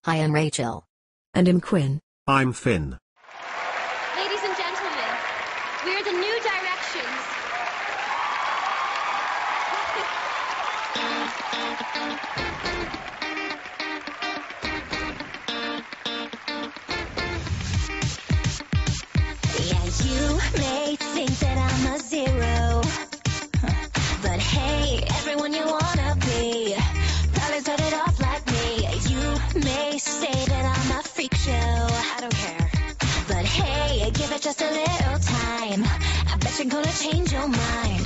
Hi, I'm Rachel. And I'm Quinn. I'm Finn. Ladies and gentlemen, we're the New Directions. Yeah, you may think that I'm a zero, but hey, everyone you wanna be probably set it off like me. You may say that I'm a freak show, I don't care, but hey, give it just a little time, I bet you're gonna change your mind.